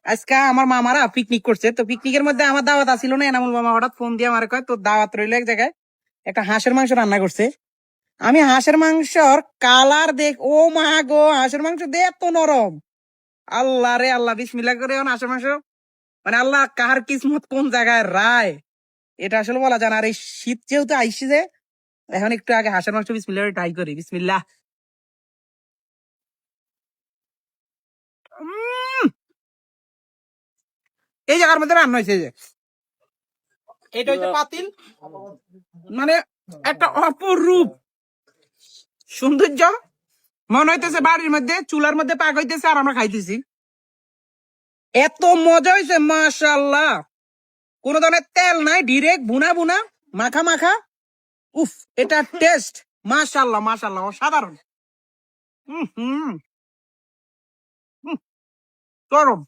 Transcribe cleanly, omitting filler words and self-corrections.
আজকে আমার মামারা পিকনিক করছে, তো পিকনিকের মধ্যে আমার দাওয়াত আসিল না। এনামুল মামা হঠাৎ ফোন দিয়ে আমার কয় তো দাওয়াত রইলো এক জায়গায়, একটা হাঁসের মাংস রান্না করছে। আমি হাঁসের মাংসর কালার দেখ, ও মা গো, হাঁসের মাংস দে এত নরম! আল্লাহ রে আল্লাহ, বিসমিল্লাহ করে এখন হাঁসের মাংস, মানে আল্লাহ কার কিসমত কোন জায়গায় রায়, এটা আসলে বলা যায় না। আর এই শীত যেহেতু আইসি যে, এখন একটু আগে হাঁসের মাংস বিসমিল্লাহ ট্রাই করি। বিসমিল্লাহ। উম, এই জায়গার মধ্যে রান্না হয়েছে যে, এটা হচ্ছে পাতিল, মানে একটা অপরূপ সৌন্দর্য। মনে হইতেছে বাড়ির মধ্যে চুলার মধ্যে পাক হইতেছে আর আমরা খাইতেছি। এত মজা হয়েছে মাশাআল্লাহ। কোন ধরনের তেল নাই, ডিরেক্ট বুনা বুনা, মাখা মাখা। উফ, এটা টেস্ট মাশাআল্লাহ মাশাআল্লাহ, অসাধারণ। হুম হুম। চরম।